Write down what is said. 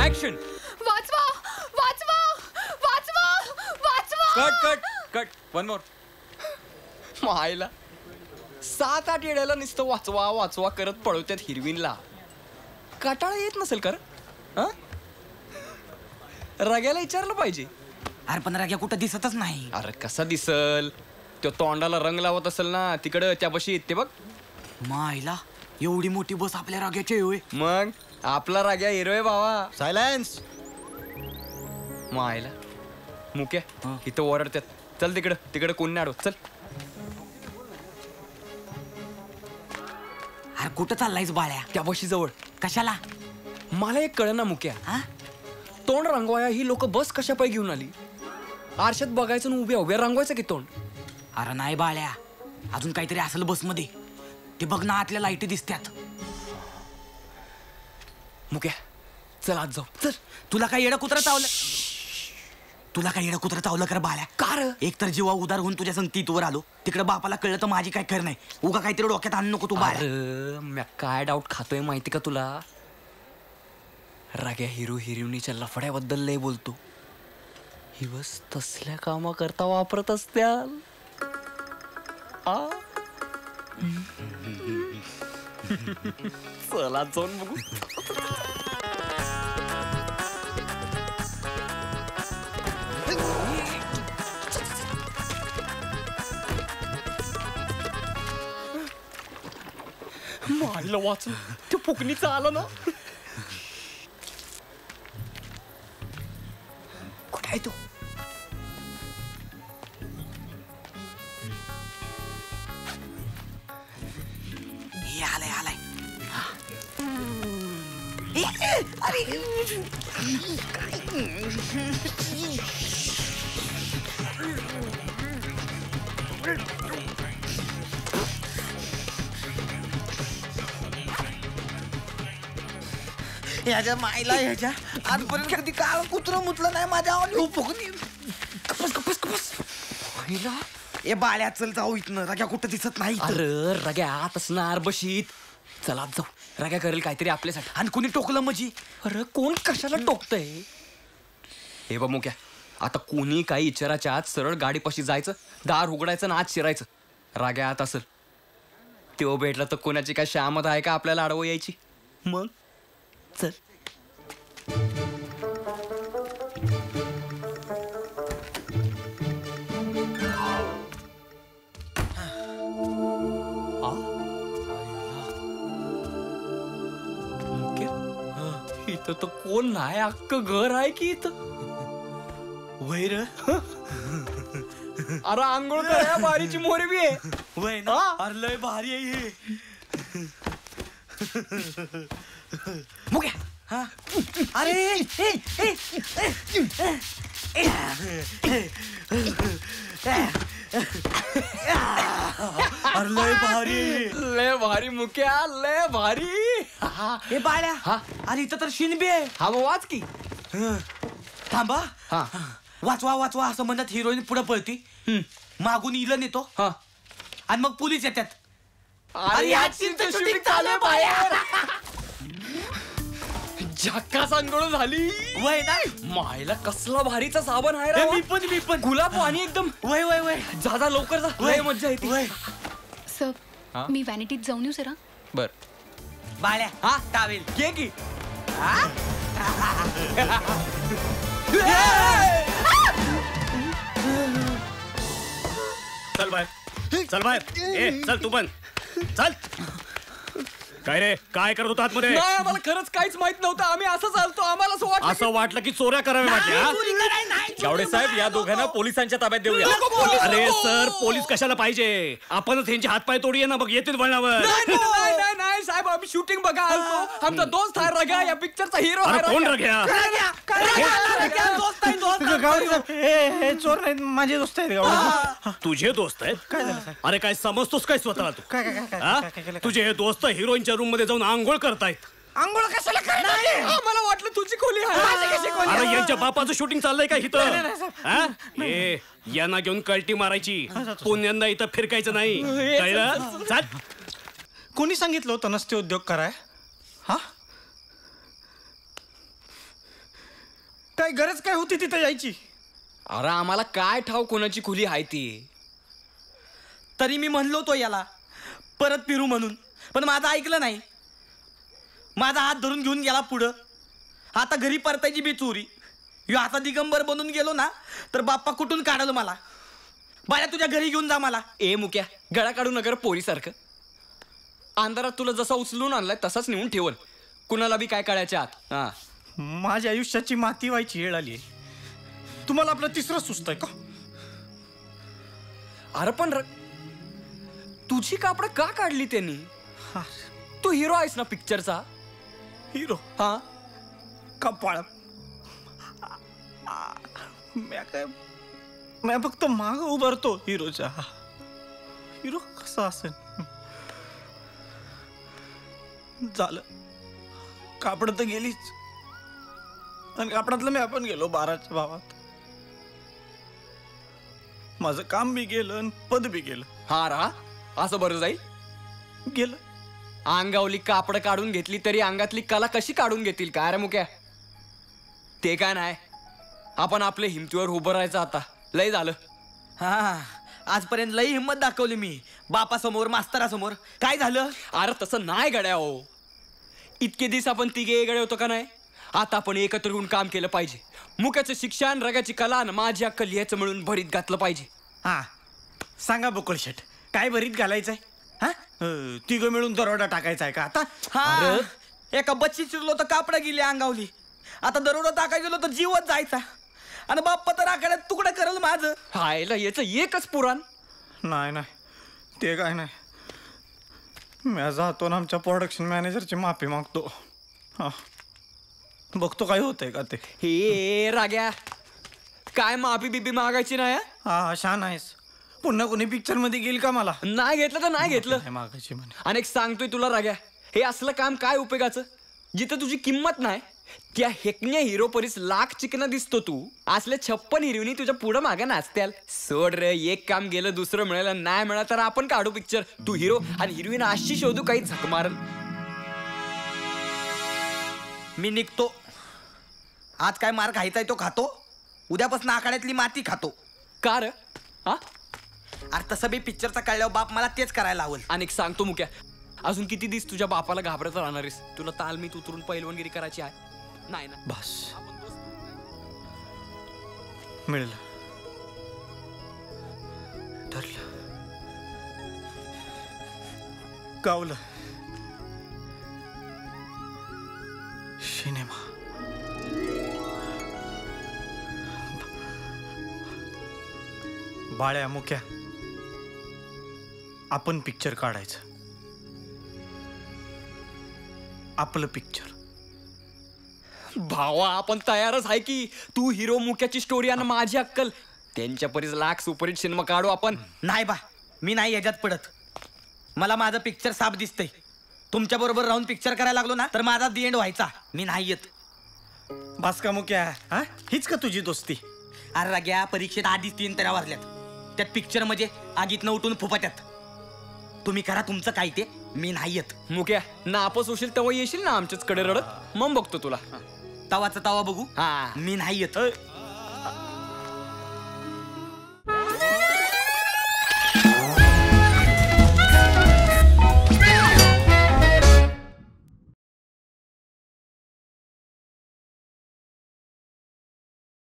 Action. वाचवा वाचवा वाचवा वाचवा. Cut cut cut. One more. मायला 7-8 येड्याला नुसतं वाचवा वाचवा करत पळवत्यात हिरवीनला. काटाळा येत नसेल कर. रग्याला विचारलं पाहिजे. अरे पण रग्या कुठं दिसतच नाही. अरे कसा दिसल, तो तोंडाला रंग लावत असेल ना तिकडं त्यापाशी येते बघ. मायला एवढी मोठी बस आपल्या राग्याची होय. मग आपला राग्या हिरो आहे भावा. सायलेन्स. मायला मुक्या इथं ओरडतात. चल तिकडं तिकडं कोण नाही अडवत. चल. अरे कुठं चाललायस बाळ्या? त्यापाशी जवळ. कशाला? मला एक कळ ना मुक्या, तोंड रंगवाया ही लोक बस कशा पाय घेऊन आली? आरशात बघायचं ना उभ्या उभ्या रंगवायचं की तोंड? अरे नाही बाळ्या, अजून काहीतरी असेल बसमध्ये. ते बघ ना आतल्या लाईटी दिसत्यात. मुक्या चल आज जाऊ. चल. तुला काय येडं कुत्रं चावलं? तुला काय येडं कुत्रं चावलं कर बाळ्या? कार एक तर जीवा उदार होऊन तुझ्या संगतीवर आलो, तिकडे बापाला कळलं तर माझी काय खरं नाही. उगा काहीतरी डोक्यात आणू नको तू बाळ्या. अरे म्या काय डाऊट खातोय माहिती का तुला? राग्या हिरो हिरोईनीच्या लफड्याबद्दल लय बोलतो. ही बस तसल्या कामा करता वापरत असत्याल. चला जाऊन बघू. मायला वाचलं ते फुकणीचं आलं ना. कुठे आहे तू? आलाय आलाय. याच्या मायला ह्याच्या आजपर्यंत कधी काळ कुत्रं मुतलं नाही माझ्या फुकणी. कपस कपस कपस. ए बाळ्या चल जाऊ इथनं. रग्या कुठं दिसत नाही. अरे रग्या तसणार बशीत. चला जाऊ. रग्या करेल काहीतरी आपल्यासाठी. आणि कुणी टोकलं म्हणजे? अरे कोण कशाला टोकतय? हे बघ मुक्या, आता कोणी काही विचाराच्या आत सरळ गाडीपाशी जायचं, दार उघडायचं ना आत शिरायचं. राग्या आत असेल तेव्हा भेटला तर कोणाची काय शामत आहे का आपल्याला अडवू यायची? मग चल. इथं तर कोण नाही, अख्खं घर आहे की इथं. वैर अरे आंघोळ करा बारीची मोरी बी आहे. वय ना. अरे लय भारी आहे हे. मुक्या. हा अरे अरे लय भारी, लय भारी मुक्या, लय भारी. हे बाळ्या. हा अरे इथं तर शिनबी आहे. हा मग वाच की. थांबा. हा वाचवा वाचवा असं म्हणत हिरोईन पुढे पळती. मागून इलं नेतो. हा आणि मग पोलीस येतात. अरे याची शूटिंग चालू आहे बाहेर. झक्कास आंघोळ झाली. वय ना. मायला कसला भारीचा साबण आहे रे. मी पण गुलाब पाणी एकदम. वय वय वय. जा लवकर जा. लय मज्जा येते. वय. सर मी व्हॅनिटीत जाऊन येऊ जरा. बर. बाळ्या. हा टावेल घे की. चल बाहेर. चल बाहेर. ए चल तू पण चल. काय रे काय करत होता आतमध्ये? नाही आम्हाला खरंच काहीच माहित नव्हतं. आम्ही असं चालतो. आम्हाला असं वाटलं असं वाटलं की चोऱ्या कराव्या वाटल्या. गावडे साहेब या दोघांना पोलिसांच्या ताब्यात देऊया. अरे सर पोलीस कशाला पाहिजे? आपणच यांचे हातपाय तोडूया ना, मग येतील वळणावर. नाही साहेब आम्ही शूटिंग बघा आलतो. आमचा दोस्त आहे रग्या, या पिक्चरचा हिरो. अरे कोण रग्या? चोर नाहीत माझे दोस्त आहेत. तुझे दोस्त आहेत? अरे काय समजतोस काय स्वतःला तू? तुझे हे दोस्त हिरोईनच्या रूम मध्ये जाऊन आंघोळ करतायत. आंघोळ कशाला करणार? मला वाटलं तुझी खोली आहे. अरे यांच्या बापाचं शूटिंग चाललंय का नाही, इथं नाही, साहेब. हा? ए यांना घेऊन कल्टी मारायची पुण्यांदा इथं फिरकायचं नाही कळलं चाल कोणी सांगितलं होतं नसते उद्योग कराय? हा, काय गरज काय होती तिथे यायची? अरे आम्हाला काय ठाव कोणाची खोली आहे ती. तरी मी म्हणलो होतो याला परत फिरू म्हणून, पण माझं ऐकलं नाही. माझा हात धरून घेऊन गेला पुढं. आता घरी परतायची बी चोरी. ह्यो आता दिगंबर बनून गेलो ना तर बाप्पा कुठून काढल मला. बाया तुझ्या घरी घेऊन जा मला. ए मुक्या, गळा काढू नगर पोरीसारखं. अंधारात तुला जसा उचलून आणलाय तसाच नेऊन ठेवल. कुणाला बी काय काढायच्या आत. हा, माझ्या आयुष्याची माती व्हायची वेळ आली. तुम्हाला आपलं तिसरं सुचतंय का? अरे पण तुझी कापड का काढली त्यांनी? हा, तू हिरो आहेस ना पिक्चरचा. हिरो हा, कपाळ. मी फक्त माग उभारतो हिरोच्या. हिरो कसा असेल? झालं, कापड तर गेलीच आणि कापडातलं मी आपण गेलो 12च्या भावात. माझं काम बी गेलं आणि पद बी गेलं. हा रा, असं बरं जाईल. गेलं. अंगावली कापड काढून घेतली तरी अंगातली कला कशी काढून घेतील काय रे मुक्या? ते काय नाही, आपण आपल्या हिमतीवर उभं राहायचं आता. लय झालं. हा, आजपर्यंत लई हिंमत दाखवली मी बापासमोर मास्तरासमोर. काय झालं? अरे तसं नाही गड्या हो. इतके दिवस आपण तिघे गडे होतो का नाही? आता आपण एकत्र येऊन काम केलं पाहिजे. मुक्याचं शिक्षण, रगाची कला आणि माझी अक्कल ह्याचं मिळून भरीत घातलं पाहिजे. हा, सांगा बकुळ शेठ, काय भरीत घालायचंय? हा, तिघं मिळून दरोडा टाकायचा आहे का आता? हा, एका बच्ची चिरलो तर कापड गेली अंगावली. आता दरोडा टाकाय गेलो तर जीवच जायचा. आणि बाप्पा तर आखाड्यात तुकडं करल माझं. हायला याचं एकच पुराण. नाही नाही, ते काय नाही. मी जातो ना आमच्या प्रोडक्शन मॅनेजरची माफी मागतो. हा, बघतो काय होतंय का ते. हे राग्या, काय माफी बिबी मागायची नाही. हा, छान आहेस. पुन्हा कोणी पिक्चर मध्ये गेल का मला? नाही घेतलं तर नाही घेतलं. नाही मागायची म्हणे. आणि एक सांगतोय तुला राग्या, हे असलं काम काय उपयोगाचं जिथं तुझी किंमत नाही. त्या हेकण्या हिरो परीस लाख चिकना दिसतो तू. असले 56 हिरोनी तुझ्या पुढं मागे नाचत्याल. सोड रे, एक काम गेलं दुसरं मिळालं. नाही मिळालं तर आपण काढू पिक्चर. तू हिरो आणि हिरोईन अशी शोधू काही झक मारल. मी निघतो. आज काय मार खायचाय तो खातो. उद्यापासून आखाड्यातली माती खातो. का रे? हा, अरे तसं बी पिक्चरचा कळल्यावर बाप मला तेच करायला लावल. आणि एक सांगतो मुक्या, अजून किती दिवस तुझ्या बापाला घाबरत राहणारीस? तुला तालमीत उतरून पैलवानगिरी करायची आहे? नाही ना. बस, मिळलं, ठरलं, गावलं. सिनेमा. बाळ्या, मुक्या, आपण पिक्चर काढायचं. आपलं पिक्चर. भावा, आपण तयारच आहे की. तू हिरो, मुक्याची स्टोरी आणि माझी अक्कल. त्यांच्या परीस लाख सुपरहिट सिनेमा काढू आपण. नाही बा, मी नाही याच्यात पडत. मला माझं पिक्चर साफ दिसतंय. तुमच्या बरोबर राहून पिक्चर करायला लागलो ना तर माझा दी एंड व्हायचा. मी नाही येत. बस का मुक्या? हा, हीच का तुझी दोस्ती? अरे राग्या, परीक्षेत आधीच 3 तऱ्या वाजल्यात. त्यात पिक्चर म्हणजे आगीतनं उठून फुफाट्यात. तुम्ही करा तुमचं काय ते, मी नाही येत. मुक्या, नापास होशील तेव्हा येशील ना आमच्याच कडे रडत. मग बघतो तुला. तवाचा तवा बघू. हा. मी नाही येत.